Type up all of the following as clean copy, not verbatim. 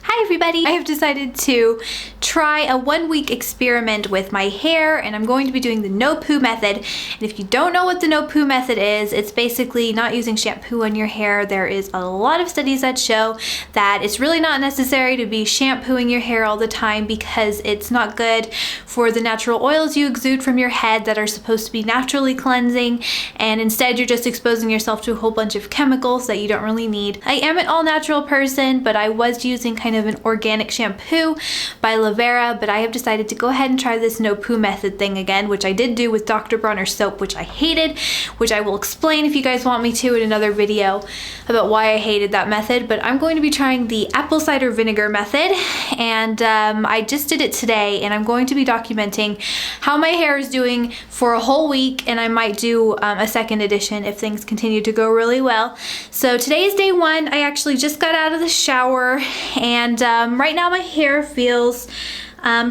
Hi everybody! I have decided to try a 1-week experiment with my hair, and I'm going to be doing the no poo method. And if you don't know what the no poo method is, it's basically not using shampoo on your hair. There is a lot of studies that show that it's really not necessary to be shampooing your hair all the time because it's not good for the natural oils you exude from your head that are supposed to be naturally cleansing, and instead you're just exposing yourself to a whole bunch of chemicals that you don't really need. I am an all-natural person, but I was using kind of an organic shampoo by Lavera, but I have decided to go ahead and try this no poo method thing again, which I did do with Dr. Bronner's soap, which I hated, which I will explain if you guys want me to in another video about why I hated that method. But I'm going to be trying the apple cider vinegar method, and I just did it today, and I'm going to be documenting how my hair is doing for a whole week, and I might do a second edition if things continue to go really well. So today is day 1. I actually just got out of the shower, and right now my hair feels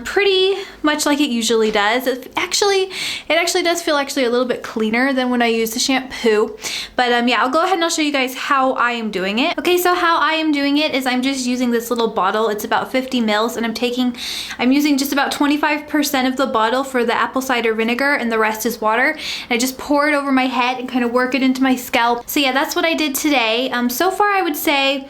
pretty much like it usually does. It actually does feel a little bit cleaner than when I use the shampoo. But yeah, I'll go ahead and I'll show you guys how I am doing it. Okay, so how I am doing it is I'm just using this little bottle. It's about 50 mils, and I'm using just about 25% of the bottle for the apple cider vinegar, and the rest is water. And I just pour it over my head and kind of work it into my scalp. So yeah, that's what I did today. So far I would say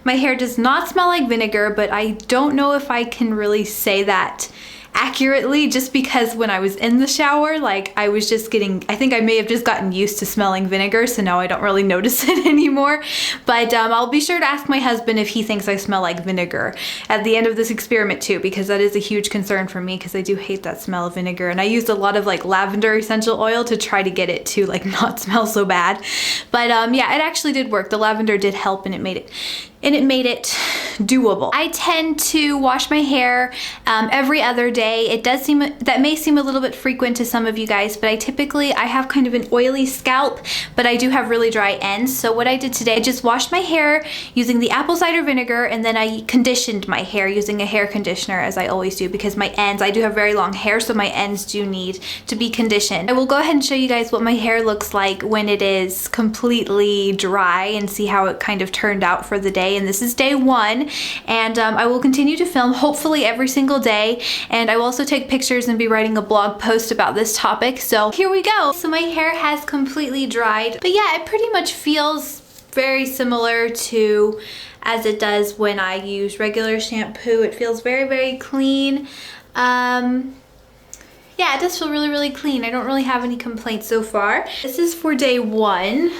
my hair does not smell like vinegar, but I don't know if I can really say that accurately, just because when I was in the shower, like I think I may have just gotten used to smelling vinegar, so now I don't really notice it anymore. But I'll be sure to ask my husband if he thinks I smell like vinegar at the end of this experiment too, because that is a huge concern for me, because I do hate that smell of vinegar. And I used a lot of like lavender essential oil to try to get it to like not smell so bad. But yeah, it actually did work. The lavender did help, and it made it doable. I tend to wash my hair every other day. That may seem a little bit frequent to some of you guys, but I have kind of an oily scalp, but I do have really dry ends. So what I did today, I just washed my hair using the apple cider vinegar, and then I conditioned my hair using a hair conditioner, as I always do, because I do have very long hair, so my ends do need to be conditioned. I will go ahead and show you guys what my hair looks like when it is completely dry, and see how it kind of turned out for the day. And this is day 1, and I will continue to film hopefully every single day, and I will also take pictures and be writing a blog post about this topic. So here we go. So my hair has completely dried, but yeah, it pretty much feels very similar to as it does when I use regular shampoo. It feels very, very clean. Yeah, it does feel really, really clean. I don't really have any complaints so far. This is for day 1.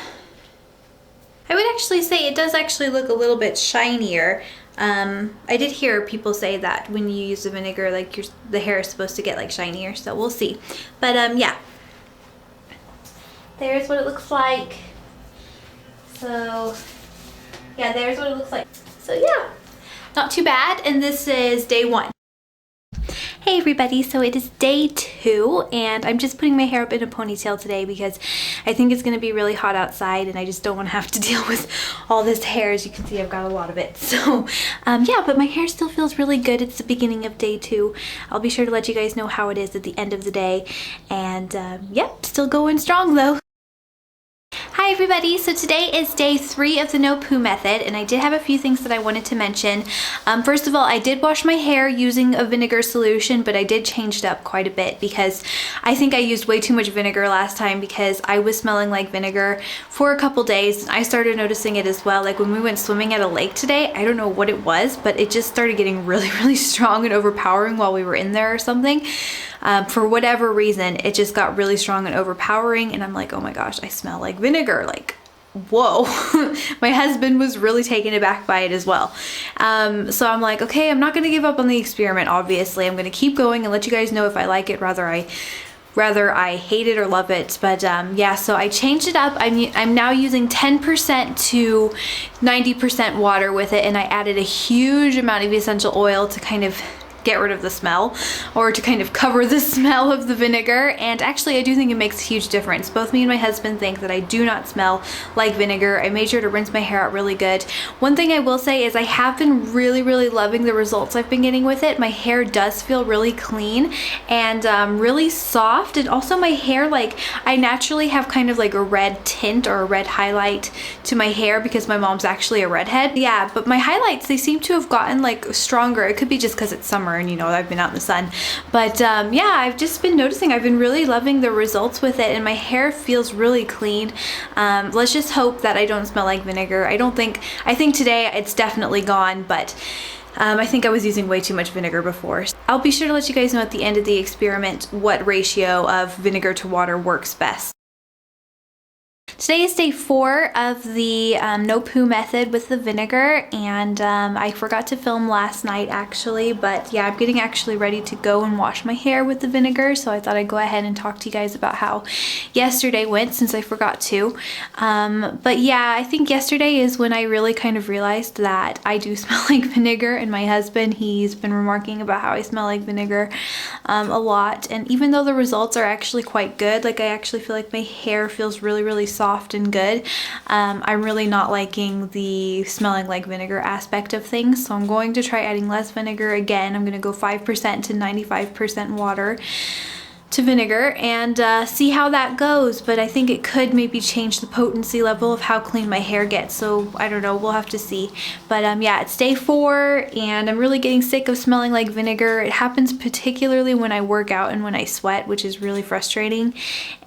I would actually say it does actually look a little bit shinier. I did hear people say that when you use the vinegar, like the hair is supposed to get like shinier, so we'll see. But yeah, there's what it looks like. So yeah, there's what it looks like. So yeah, not too bad. And this is day 1. Hey everybody, so it is day 2, and I'm just putting my hair up in a ponytail today because I think it's going to be really hot outside, and I just don't want to have to deal with all this hair. As you can see, I've got a lot of it. So yeah, but my hair still feels really good. It's the beginning of day 2. I'll be sure to let you guys know how it is at the end of the day. And yep, still going strong though. Hi everybody, so today is day 3 of the no poo method, and I did have a few things that I wanted to mention. First of all, I did wash my hair using a vinegar solution, but I did change it up quite a bit because I think I used way too much vinegar last time, because I was smelling like vinegar for a couple days, and I started noticing it as well. Like when we went swimming at a lake today, I don't know what it was, but it just started getting really, really strong and overpowering while we were in there or something. For whatever reason, it just got really strong and overpowering, and I'm like, oh my gosh, I smell like vinegar, like, whoa. My husband was really taken aback by it as well. So I'm like, okay, I'm not gonna give up on the experiment, obviously. I'm gonna keep going and let you guys know if I like it, rather I hate it or love it. But yeah, so I changed it up. I'm now using 10% to 90% water with it, and I added a huge amount of essential oil to kind of get rid of the smell or to kind of cover the smell of the vinegar. And actually I do think it makes a huge difference. Both me and my husband think that I do not smell like vinegar. I made sure to rinse my hair out really good. One thing I will say is I have been really loving the results I've been getting with it. My hair does feel really clean and really soft, and also my hair, like, I naturally have kind of like a red tint or a red highlight to my hair because my mom's actually a redhead. Yeah, but my highlights, they seem to have gotten like stronger. It could be just because it's summer and, you know, I've been out in the sun. But yeah, I've just been noticing I've been really loving the results with it, and my hair feels really clean. Let's just hope that I don't smell like vinegar. I think today it's definitely gone, but I think I was using way too much vinegar before. I'll be sure to let you guys know at the end of the experiment what ratio of vinegar to water works best. Today is day 4 of the no poo method with the vinegar, and I forgot to film last night actually, but yeah, I'm getting actually ready to go and wash my hair with the vinegar, so I thought I'd go ahead and talk to you guys about how yesterday went since I forgot to. But yeah, I think yesterday is when I really kind of realized that I do smell like vinegar, and my husband, he's been remarking about how I smell like vinegar a lot, and even though the results are actually quite good, like I actually feel like my hair feels really soft and good, I'm really not liking the smelling like vinegar aspect of things, so I'm going to try adding less vinegar again. I'm going to go 5% to 95% water to vinegar and see how that goes, but I think it could maybe change the potency level of how clean my hair gets, so I don't know, we'll have to see. But yeah, it's day 4 and I'm really getting sick of smelling like vinegar. It happens particularly when I work out and when I sweat, which is really frustrating.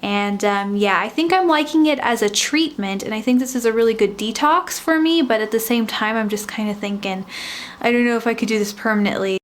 And yeah, I think I'm liking it as a treatment, and I think this is a really good detox for me, but at the same time I'm just kind of thinking, I don't know if I could do this permanently.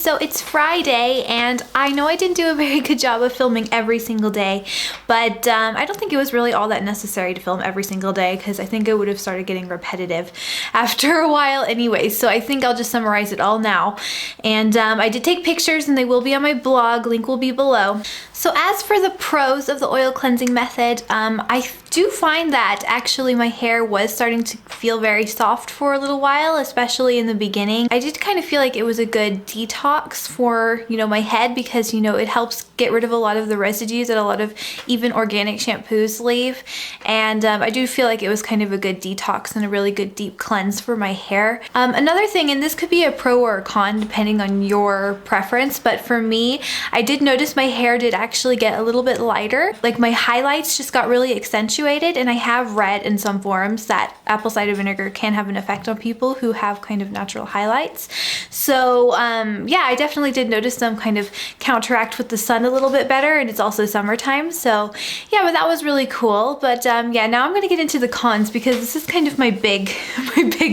So it's Friday, and I know I didn't do a very good job of filming every single day, but I don't think it was really all that necessary to film every single day because I think it would have started getting repetitive after a while anyway, so I think I'll just summarize it all now. And I did take pictures and they will be on my blog, link will be below. So as for the pros of the oil cleansing method, I do find that actually my hair was starting to feel very soft for a little while, especially in the beginning. I did kind of feel like it was a good detox for, you know, my head because, you know, it helps get rid of a lot of the residues that a lot of even organic shampoos leave. And I do feel like it was kind of a good detox and a really good deep cleanse for my hair. Another thing, and this could be a pro or a con depending on your preference, but for me, I did notice my hair did actually get a little bit lighter. Like my highlights just got really accentuated, and I have read in some forums that apple cider vinegar can have an effect on people who have kind of natural highlights. So yeah, I definitely did notice them kind of counteract with the sun a little bit better, and it's also summertime, so yeah, but that was really cool. But yeah, now I'm gonna get into the cons because this is kind of my big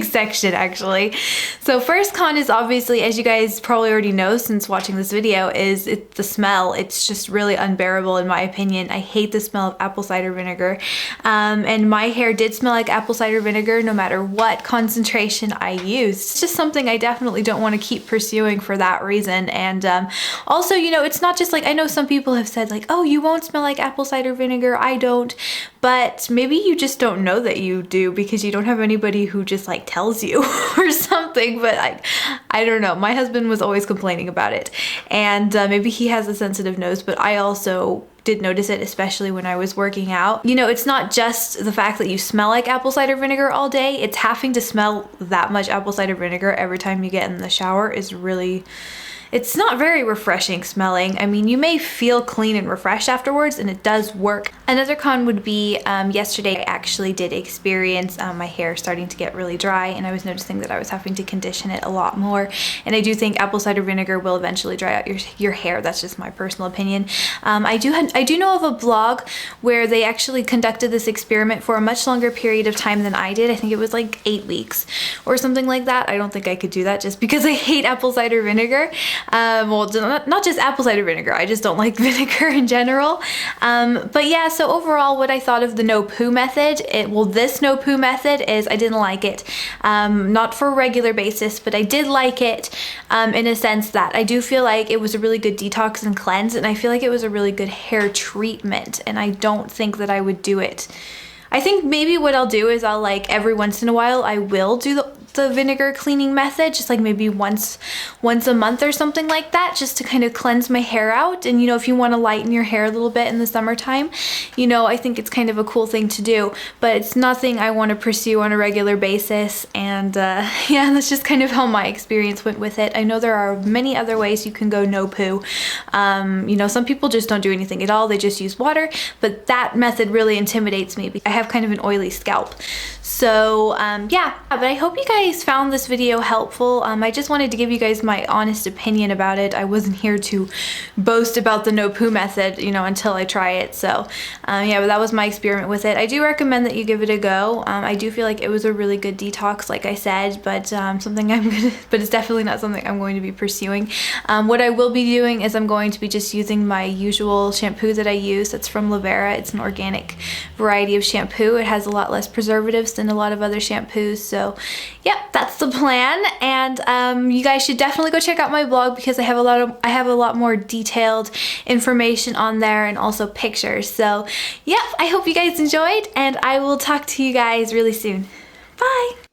section actually. So first con is obviously, as you guys probably already know since watching this video, is the smell. It's just really unbearable in my opinion. I hate the smell of apple cider vinegar, and my hair did smell like apple cider vinegar no matter what concentration I used. It's just something I definitely don't want to keep pursuing for that reason. And also, you know, it's not just like, I know some people have said like, oh, you won't smell like apple cider vinegar. I don't, but maybe you just don't know that you do because you don't have anybody who just like tells you or something. But I don't know, my husband was always complaining about it, and maybe he has a sensitive nose, but I also did notice it, especially when I was working out. You know, it's not just the fact that you smell like apple cider vinegar all day, it's having to smell that much apple cider vinegar every time you get in the shower is really, it's not very refreshing smelling. I mean, you may feel clean and refreshed afterwards, and it does work. Another con would be yesterday I actually did experience my hair starting to get really dry, and I was noticing that I was having to condition it a lot more. And I do think apple cider vinegar will eventually dry out your hair. That's just my personal opinion. I do know of a blog where they actually conducted this experiment for a much longer period of time than I did. I think it was like 8 weeks or something like that. I don't think I could do that just because I hate apple cider vinegar. Well, not just apple cider vinegar, I just don't like vinegar in general. But yeah, so overall what I thought of the no poo method, this no poo method is I didn't like it. Not for a regular basis, but I did like it in a sense that I do feel like it was a really good detox and cleanse, and I feel like it was a really good hair treatment, and I don't think that I would do it. I think maybe what I'll do is I'll like every once in a while I will do the vinegar cleaning method, just like maybe once a month or something like that, just to kind of cleanse my hair out. And you know, if you want to lighten your hair a little bit in the summertime, you know, I think it's kind of a cool thing to do, but it's nothing I want to pursue on a regular basis. And yeah, that's just kind of how my experience went with it. I know there are many other ways you can go no poo. You know, some people just don't do anything at all, they just use water, but that method really intimidates me because I have kind of an oily scalp. So yeah, but I hope you guys found this video helpful. I just wanted to give you guys my honest opinion about it. I wasn't here to boast about the no poo method, you know, until I try it. So yeah, but that was my experiment with it. I do recommend that you give it a go. I do feel like it was a really good detox, like I said, but but it's definitely not something I'm going to be pursuing. What I will be doing is I'm going to be just using my usual shampoo that I use. That's from Lavera. It's an organic variety of shampoo. It has a lot less preservatives than a lot of other shampoos. So yeah, that's the plan. And you guys should definitely go check out my blog because I have a lot more detailed information on there and also pictures. So yeah, I hope you guys enjoyed, and I will talk to you guys really soon. Bye.